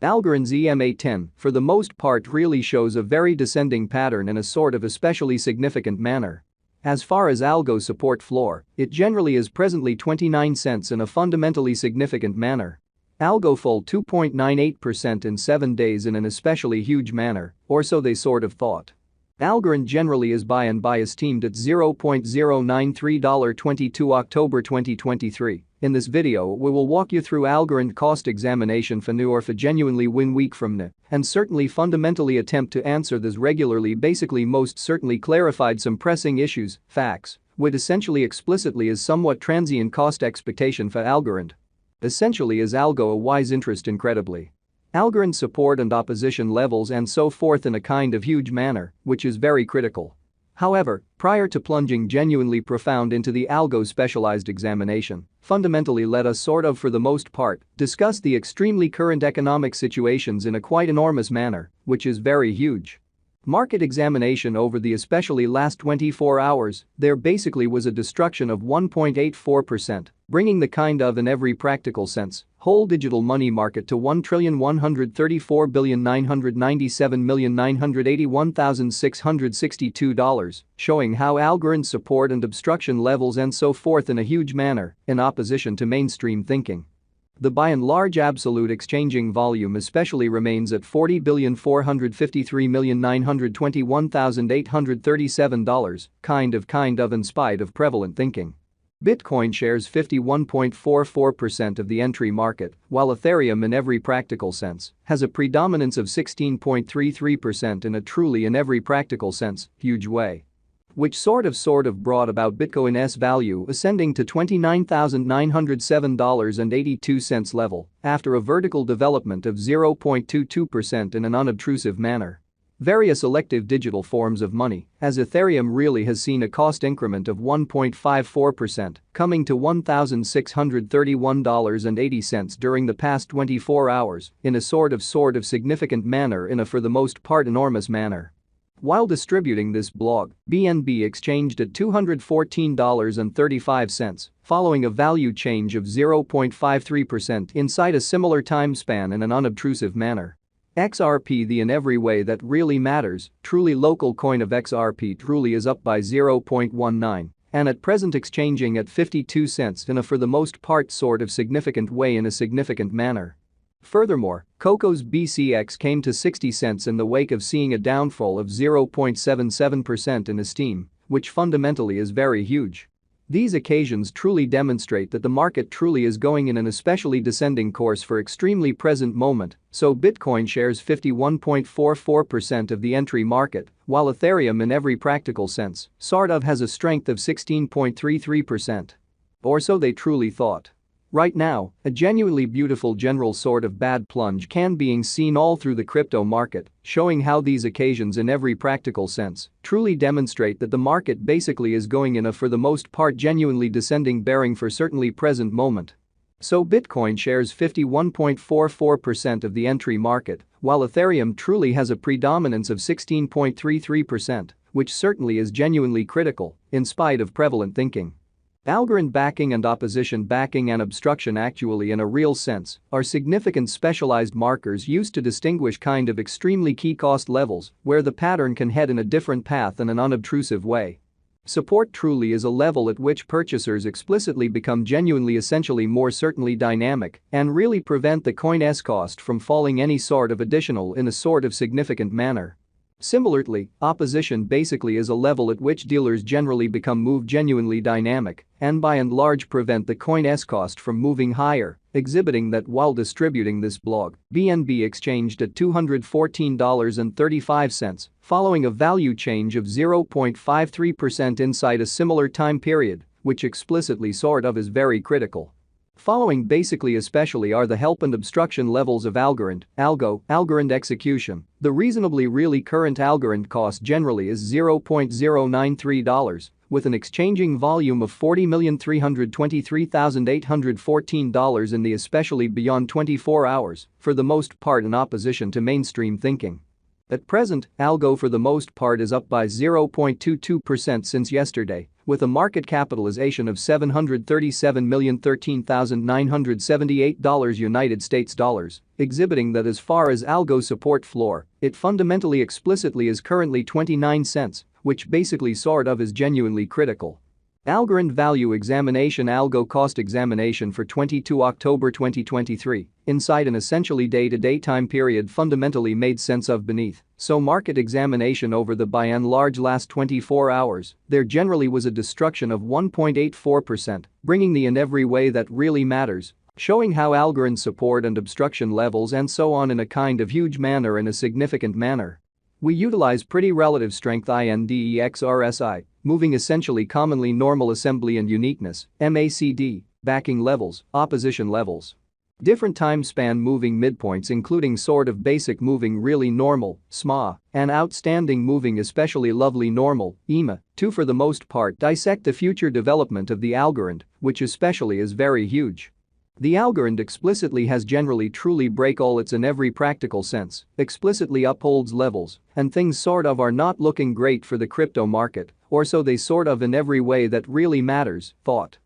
Algorand's EMA10, for the most part, really shows a very descending pattern in a sort of especially significant manner. As far as Algo support floor, it generally is presently 29 cents in a fundamentally significant manner. Algo fall 2.98% in 7 days in an especially huge manner, or so they sort of thought. Algorand generally is buy and bias teamed at $0.09322 October 2023. In this video we will walk you through Algorand cost examination for new or for genuinely win week from new, and certainly fundamentally attempt to answer this regularly, basically most certainly clarified some pressing issues, facts, with essentially explicitly is somewhat transient cost expectation for Algorand. Essentially is Algo a wise interest incredibly. Algorand support and opposition levels and so forth in a kind of huge manner, which is very critical. However, prior to plunging genuinely profound into the Algo specialized examination, fundamentally let us sort of for the most part discuss the extremely current economic situations in a quite enormous manner, which is very huge. Market examination over the especially last 24 hours, there basically was a destruction of 1.84%, bringing the kind of in every practical sense whole digital money market to $1,134,997,981,662, showing how Algorand support and obstruction levels and so forth in a huge manner, in opposition to mainstream thinking. The by and large absolute exchanging volume especially remains at $40,453,921,837, kind of in spite of prevalent thinking. Bitcoin shares 51.44% of the entry market, while Ethereum in every practical sense has a predominance of 16.33% in a truly in every practical sense huge way. Which sort of brought about Bitcoin's value ascending to $29,907.82 level after a vertical development of 0.22% in an unobtrusive manner. Various elective digital forms of money, as Ethereum really has seen a cost increment of 1.54%, coming to $1,631.80 during the past 24 hours, in a sort of significant manner in a for the most part enormous manner. While distributing this blog, BNB exchanged at $214.35, following a value change of 0.53% inside a similar time span in an unobtrusive manner. XRP, the in every way that really matters, truly local coin of XRP truly is up by 0.19 and at present exchanging at 52 cents in a for the most part sort of significant way in a significant manner. Furthermore, Coco's BCX came to 60 cents in the wake of seeing a downfall of 0.77% in esteem, which fundamentally is very huge. These occasions truly demonstrate that the market truly is going in an especially descending course for extremely present moment, so Bitcoin shares 51.44% of the entry market, while Ethereum in every practical sense sort of has a strength of 16.33%. Or so they truly thought. Right now, a genuinely beautiful general sort of bad plunge can being seen all through the crypto market, showing how these occasions in every practical sense truly demonstrate that the market basically is going in a for the most part genuinely descending bearing for certainly present moment. So Bitcoin shares 51.44% of the entry market, while Ethereum truly has a predominance of 16.33%, which certainly is genuinely critical, in spite of prevalent thinking. Algorand backing and opposition backing and obstruction actually in a real sense are significant specialized markers used to distinguish kind of extremely key cost levels where the pattern can head in a different path in an unobtrusive way. Support truly is a level at which purchasers explicitly become genuinely essentially more certainly dynamic and really prevent the coin's cost from falling any sort of additional in a sort of significant manner. Similarly, opposition basically is a level at which dealers generally become move genuinely dynamic and by and large prevent the coin's cost from moving higher, exhibiting that while distributing this blog, BNB exchanged at $214.35, following a value change of 0.53% inside a similar time period, which explicitly sort of is very critical. Following basically especially are the help and obstruction levels of Algorand, Algo, Algorand execution. The reasonably really current Algorand cost generally is $0.093, with an exchanging volume of $40,323,814 in the especially beyond 24 hours, for the most part in opposition to mainstream thinking. At present, Algo for the most part is up by 0.22% since yesterday, with a market capitalization of $737,013,978 United States dollars, exhibiting that as far as Algo support floor, it fundamentally explicitly is currently 29 cents, which basically sort of is genuinely critical. Algorand value examination. Algo cost examination for 22 October 2023, inside an essentially day-to-day time period fundamentally made sense of beneath, so market examination over the by and large last 24 hours, there generally was a destruction of 1.84%, bringing the in every way that really matters, showing how Algorand support and obstruction levels and so on in a kind of huge manner in a significant manner. We utilize pretty relative strength INDEX-RSI, moving essentially commonly normal assembly and uniqueness, MACD, backing levels, opposition levels. Different time span moving midpoints including sort of basic moving really normal, SMA, and outstanding moving especially lovely normal, EMA, to for the most part dissect the future development of the Algorand, which especially is very huge. The Algorand explicitly has generally truly break all its in every practical sense, explicitly upholds levels, and things sort of are not looking great for the crypto market, or so they sort of in every way that really matters, thought.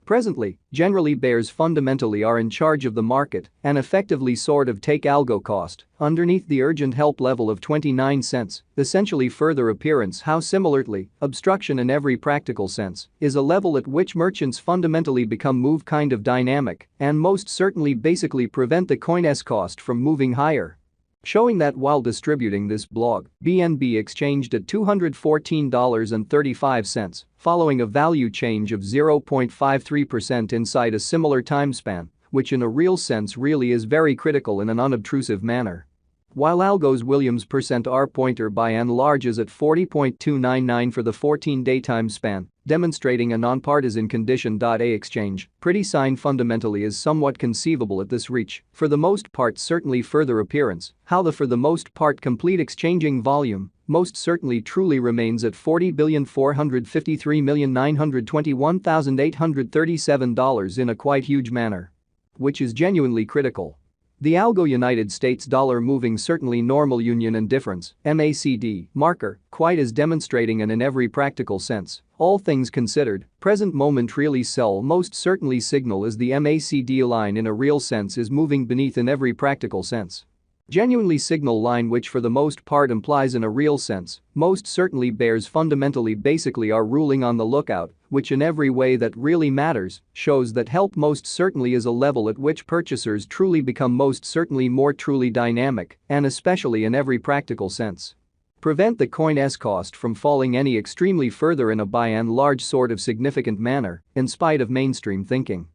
Presently, generally bears fundamentally are in charge of the market and effectively sort of take algo cost underneath the urgent help level of 29 cents, essentially further appearance how similarly, obstruction in every practical sense is a level at which merchants fundamentally become move kind of dynamic and most certainly basically prevent the coin's cost from moving higher. Showing that while distributing this blog, BNB exchanged at $214.35, following a value change of 0.53% inside a similar time span, which in a real sense really is very critical in an unobtrusive manner. While Algo's Williams percent R pointer by and large is at 40.299 for the 14-day time span, demonstrating a nonpartisan condition. A exchange, pretty sign fundamentally is somewhat conceivable at this reach, for the most part certainly further appearance, how the for the most part complete exchanging volume most certainly truly remains at $40,453,921,837 in a quite huge manner. Which is genuinely critical. The Algo United States dollar moving certainly normal union and difference, MACD, marker, quite is demonstrating and in every practical sense, all things considered, present moment really sell most certainly signal as the MACD line in a real sense is moving beneath in every practical sense. Genuinely signal line which for the most part implies in a real sense, most certainly bears fundamentally basically are ruling on the lookout, which in every way that really matters, shows that help most certainly is a level at which purchasers truly become most certainly more truly dynamic, and especially in every practical sense. Prevent the coin's cost from falling any extremely further in a by and large sort of significant manner, in spite of mainstream thinking.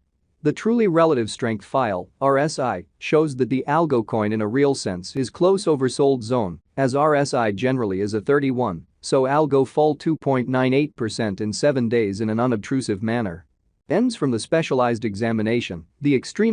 The truly relative strength file, RSI, shows that the Algo coin in a real sense is close oversold zone, as RSI generally is a 31, so Algo fall 2.98% in 7 days in an unobtrusive manner. Ends from the specialized examination, the extreme